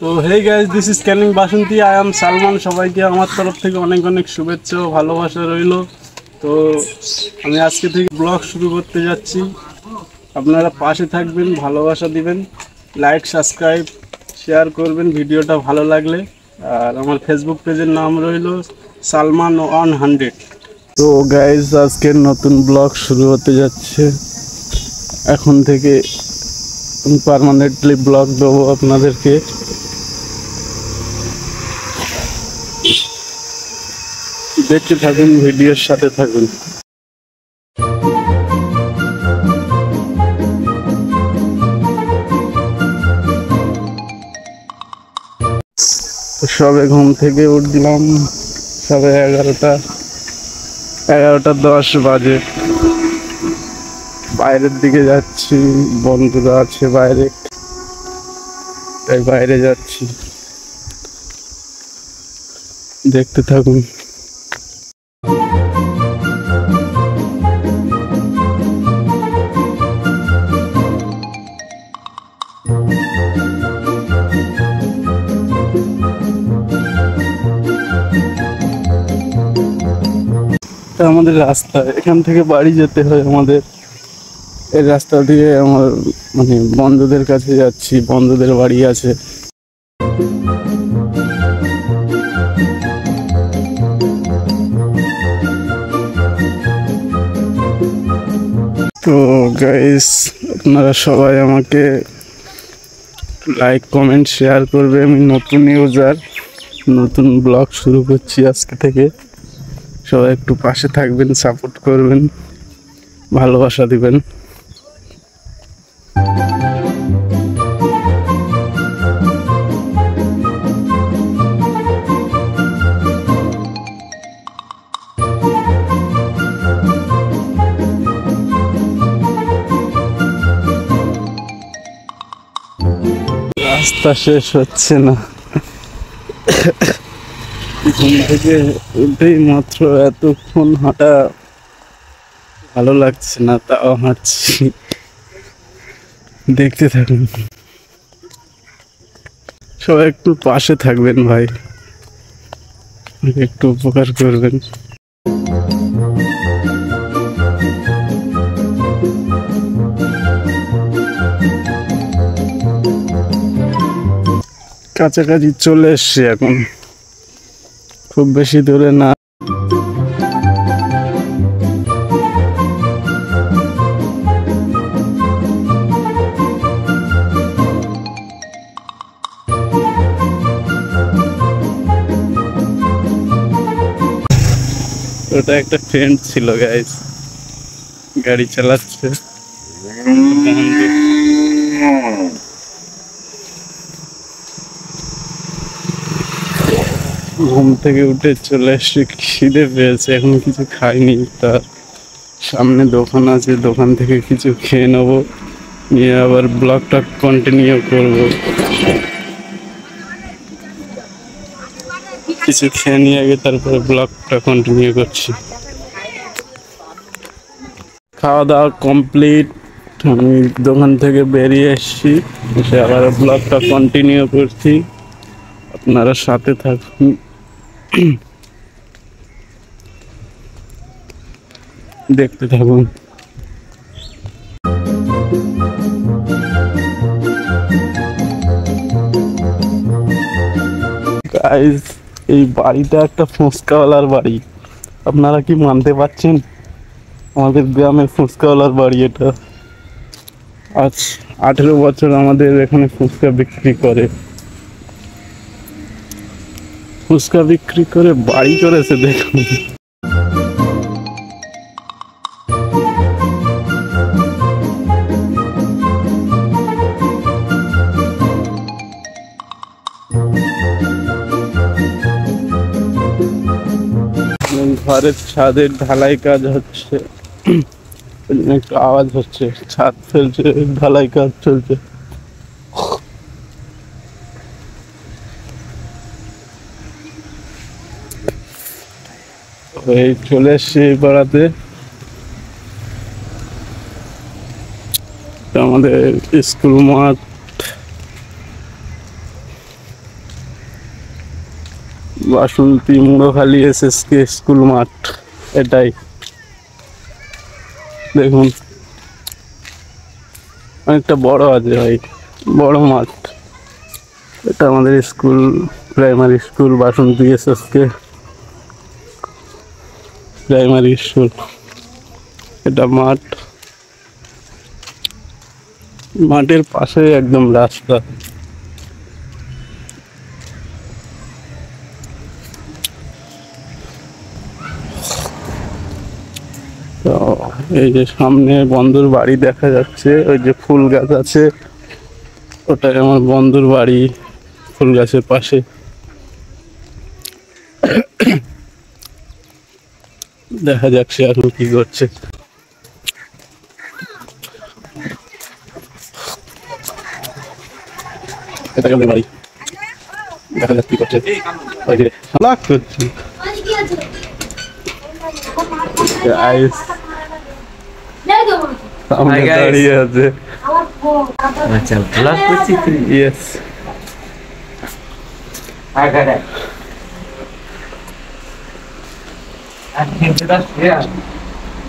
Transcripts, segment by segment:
তো hey guys, this is Canning Basanti. I am Salman. সবাইকে আমার তরফ থেকে অনেক অনেক শুভেচ্ছা ও ভালোবাসা রইল। তো আমি আজকে থেকে ব্লগ শুরু করতে যাচ্ছি। আপনারা পাশে থাকবেন, ভালোবাসা দিবেন, লাইক সাবস্ক্রাইব শেয়ার করবেন ভিডিওটা ভালো লাগলে। আর আমার ফেসবুক পেজের নাম রইল সালমান 100। তো গাইস, আজকের নতুন ব্লগ শুরু হতে যাচ্ছে। এখন থেকে পার্মানেন্টলি ব্লগ দেবো আপনাদেরকে। দেখতে থাকুন, ভিডিওর সাথে থাকুন। সবে ঘুম থেকে উঠলাম, সবে 11:10 বাজে। বাইরের দিকে যাচ্ছি, বন্ধুরা আছে বাইরে, তাই বাইরে যাচ্ছি। দেখতে থাকুন। আমাদের রাস্তা, এখান থেকে বাড়ি যেতে হয় আমাদের। এই রাস্তা দিয়ে আমার বন্ধুদের কাছে যাচ্ছি, বন্ধুদের বাড়ি আছে। তো গাইস, আপনারা সবাই আমাকে লাইক কমেন্ট শেয়ার করবে। আমি নতুন ইউজার, নতুন ব্লগ শুরু করছি আজকে থেকে। সবাই একটু পাশে থাকবেন, সাপোর্ট করবেন, ভালোবাসা দিবেন। রাস্তা শেষ হচ্ছে না। ঘুম থেকে উঠেই মাত্র এতক্ষণ হাঁটা, ভালো লাগছে না, তাও হাঁটছি। দেখতে থাকুন। সবাই একটু পাশে থাকবেন ভাই, একটু উপকার করবেন। কাছাকাছি চলে এসছি এখন, খুব বেশি দূরে না। ওটা একটা ফ্রেন্ড ছিল গাইস, গাড়ি চালাচ্ছে। ঘুম থেকে উঠে চলে এসে খিদে পেয়েছে, এখন কিছু খাইনি। তার সামনে দোকান আছে, দোকান থেকে কিছু খেয়ে নেবো, নিয়ে আবার ব্লগটা কন্টিনিউ করব। কিছু খেয়ে নিয়ে আগে তারপরে ব্লগটা কন্টিনিউ করছি। খাওয়া দাওয়া কমপ্লিট, আমি দোকান থেকে বেরিয়ে এসেছি, এসে আবার ব্লগটা কন্টিনিউ করছি। আপনারা সাথে থাকুন, দেখতে থাকুন। গাইস, এই বাড়িটা একটা ফুচকাওয়ালার বাড়ি। আপনারা কি মানতে পারছেন? আমাদের গ্রামের ফুচকাওয়ালার বাড়ি এটা। আজ 18 বছর আমাদের এখানে ফুচকা বিক্রি করে, ফুচকা বিক্রি করে বাড়ি করেছে দেখুন। ঘরের ছাদের ঢালাই কাজ হচ্ছে, একটু আওয়াজ হচ্ছে। ছাদ ফেলছে, ঢালাই কাজ চলছে। এই চলে এসছি এই পাড়াতে। আমাদের স্কুল মাঠ, বাসন্তী মুড়োখালী SSK স্কুল মাঠ, এটাই দেখুন অনেকটা বড় আছে ভাই, বড় মাঠ। এটা আমাদের স্কুল, প্রাইমারি স্কুল বাসন্তী SSK প্রাইমারি স্কুল। এটা মাঠ, মাঠের পাশে একদম রাস্তা। তো এই যে সামনে বন্ধুর বাড়ি দেখা যাচ্ছে, ওই যে ফুল গাছ আছে, ওটাই আমার বন্ধুর বাড়ি, ফুল গাছের পাশে। দেখা যাক সে এখন কি করছে। এটা কেমন বাড়ি, দেখা যাক কি করছে। ওই যে লাগ করছে আইস সামনে দাঁড়িয়ে আছে। আচ্ছা ব্লগ করছিস তুই? ইয়েস।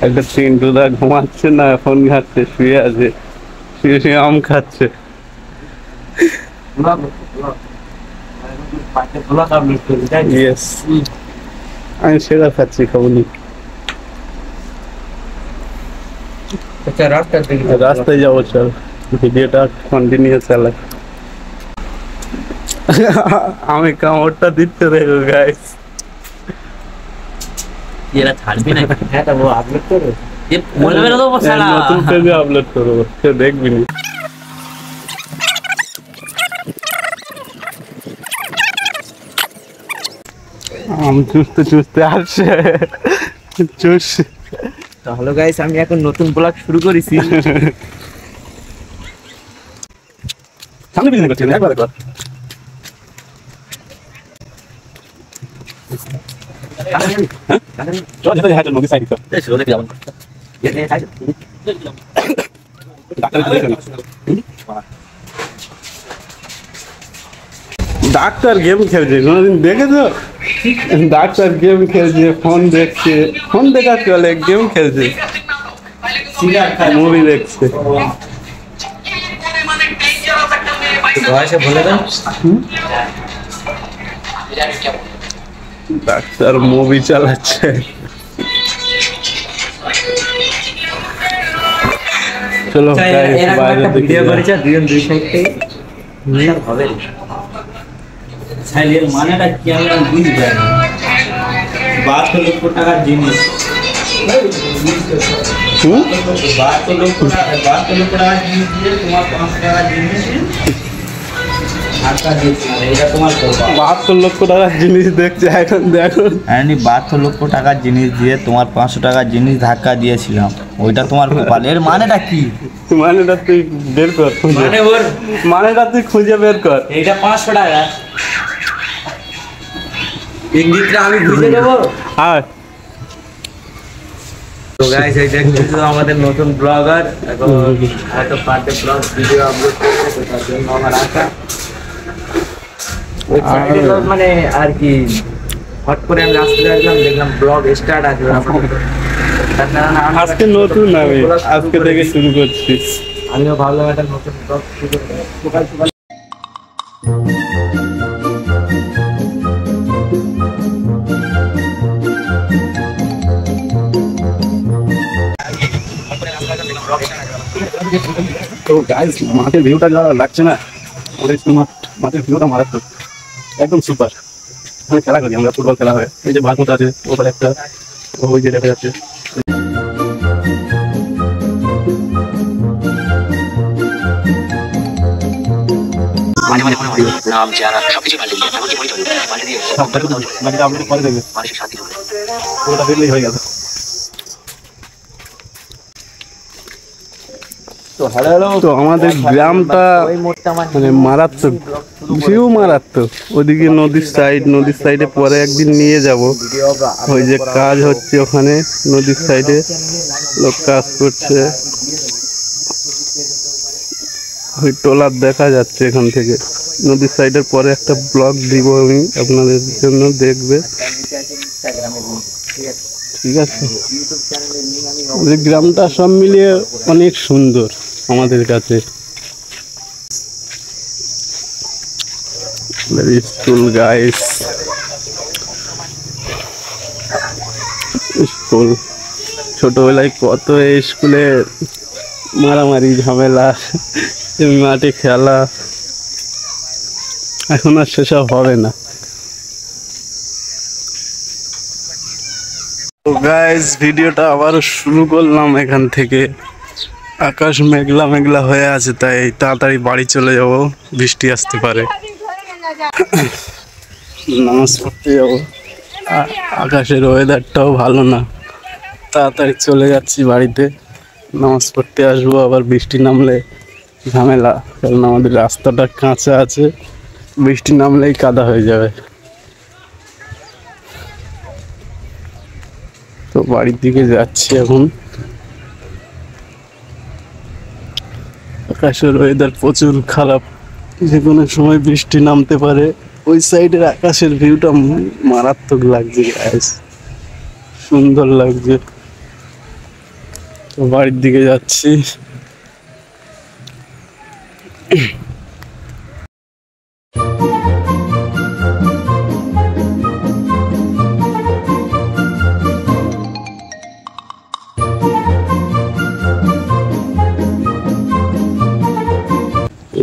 একটা চিন্টুদা ঘুমাচ্ছে না, ফোন ঘাটছে, শুয়ে আছে, শুয়ে শুয়ে আম খাচ্ছে। ইয়েস, আমি সেটা খাচ্ছি, খাবনি। রাস্তায় যাবো, চল ভিডিওটা কন্টিনিউ চালা। আমি কামড়টা দিতে দেখো গাইস। এরা ছাড়বি না? হ্যাঁ তো ও আপলোড করবে, এ বলবে না তো শালা নতুন পেজে আপলোড করব, কেউ দেখবি না। আম চুষতে চুষতে আসছে, চুষ। তাহলে গাইস আমি এখন নতুন ব্লগ শুরু করেছি। সামনে বিজনেস করছি, একবার কর। চল যেতে হাঁটে নদী সাইড তো। এই শুরু দেখি যাবো। এই সাইড। ডাক্তার গেম খেলছে, কোনোদিন দেখেছো? ডাক্তার গেম খেলছে, ফোন দেখছে, ফোন দেখা চলে, গেম খেলছে, মুভি দেখছে। বয়সে বলে দাও। ডাক্তার মুভি চালাচ্ছে। চলো বাইরে ভিডিও করেছে দুজন দুই সাইড থেকে হবে। ছাইলের মানেটা কি আমি বুঝি পাই না। 72 লক্ষ টাকার জিনিস, 72 লক্ষ টাকার জিনিস দিয়ে তোমার 500 টাকার জিনিস ধাক্কা দিয়েছিল, এটা তোমার করবা। 72 লক্ষ টাকার জিনিস দেখছে এখন, দেখো। আমি 72 লক্ষ টাকার জিনিস দিয়ে তোমার 500 টাকার জিনিস ধাক্কা দিয়েছিলাম, ওইটা তোমার কপাল। এর মানেটা কি? মানেটা তুই বের কর, মানে ওর মানেটা তুই খুঁজে বের কর। এইটা 500 টাকা, ইংরেজিটা আমি বুঝে দেবো। আর তো গাইস এই দেখতেছো আমাদের নতুন ব্লগার, এখন একটা পার্টে ব্লগ ভিডিও আপলোড করতে, তো তার জন্য আমার আশা মানে আর কি হট করে আমি রাস্তায় আসলাম, দেখলাম ব্লগ স্টার্ট আছে। আজকে নতুন, আমি আজকে থেকে শুরু করছি। আমিও ভাবলাম একটা নতুন ব্লগ শুরু করবো। তো গাইস মাঠের ভিউটা যা লাগছে না, আমাদের স্কুল মাঠের ভিউটা মারাত্মক, একদম সুপার। এখানে খেলা করি আমরা, ফুটবল খেলা হয়। এই যে ভাত আছে, ওপরে একটা ওই যে দেখা যাচ্ছে। মাঝে মাঝে মনে হয় নাম চেহারা সবকিছু পাল্টে দিয়ে এমনকি পরিচয় পাল্টে দিয়ে বাকিটা আপনি পরে দেখবেন, মানসিক শান্তি জুড়ে। ওটা দেখলেই হয়ে গেল। তো আমাদের গ্রামটা মানে মারাত্মক, ভিউ মারাত্মক। ওদিকে নদীর সাইডে পরে একদিন নিয়ে যাব। ওই যে কাজ হচ্ছে ওখানে নদীর সাইডে, লোক কাজ করছে, ওই ট্রলার দেখা যাচ্ছে এখান থেকে। নদীর সাইডের পরে একটা ব্লগ দিব আমি আপনাদের জন্য, দেখবে। ঠিক আছে, আমাদের গ্রামটা সব মিলিয়ে অনেক সুন্দর আমাদের কাছে। স্কুল গাইস, স্কুল ছোটবেলায় কত স্কুলে মারামারি ঝামেলা, মাঠে খেলা, এখন আর সেসব হবে না। তো গাইস, ভিডিওটা আবারও শুরু করলাম এখান থেকে। আকাশ মেঘলা মেঘলা হয়ে আছে, তাই তাড়াতাড়ি বাড়ি চলে যাব, বৃষ্টি আসতে পারে। নামাজ পড়তে যাবো, আকাশের ওয়েদারটাও ভালো না, তাড়াতাড়ি চলে যাচ্ছি বাড়িতে। নামাজ পড়তে আসবো, আবার বৃষ্টি নামলে ঝামেলা, কারণ আমাদের রাস্তাটা কাঁচা আছে, বৃষ্টি নামলেই কাদা হয়ে যাবে। তো বাড়ির দিকে যাচ্ছি এখন। আকাশের ওয়েদার প্রচুর খারাপ, যে কোনো সময় বৃষ্টি নামতে পারে। ওই সাইডের আকাশের ভিউটা মারাত্মক লাগছে গাইস, সুন্দর লাগছে। তো বাড়ির দিকে যাচ্ছি।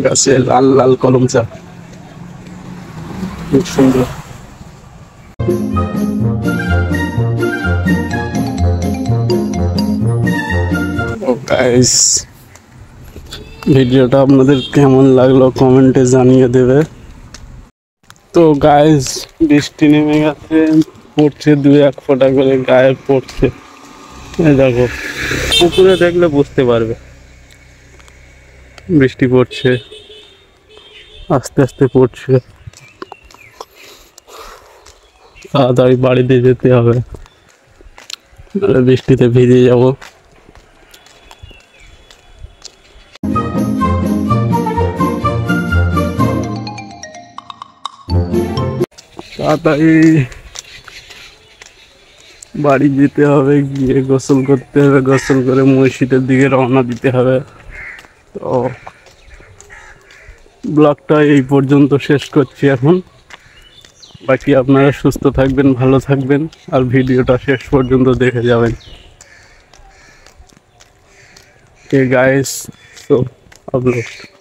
গাছে লাল লাল কলম চা, খুব সুন্দর। গাইস, ভিডিওটা আপনাদের কেমন লাগলো কমেন্টে জানিয়ে দেবে। তো গাইস, বৃষ্টি নেমে গেছে, পড়ছে 2-1 ফোঁটা করে গায়ে পড়ছে। এই দেখো, পুকুরে দেখলে বুঝতে পারবে বৃষ্টি পড়ছে, আস্তে আস্তে পড়ছে। তাড়াতাড়ি বাড়িতে যেতে হবে, নাহলে বৃষ্টিতে ভিজে যাব। তাড়াতাড়ি বাড়ি যেতে হবে, গিয়ে গোসল করতে হবে, গোসল করে মসজিদের দিকে রওনা দিতে হবে। তো ব্লগটা এই পর্যন্ত শেষ করছি এখন। বাকি আপনারা সুস্থ থাকবেন, ভালো থাকবেন, আর ভিডিওটা শেষ পর্যন্ত দেখে যাবেন। Okay guys, so upload.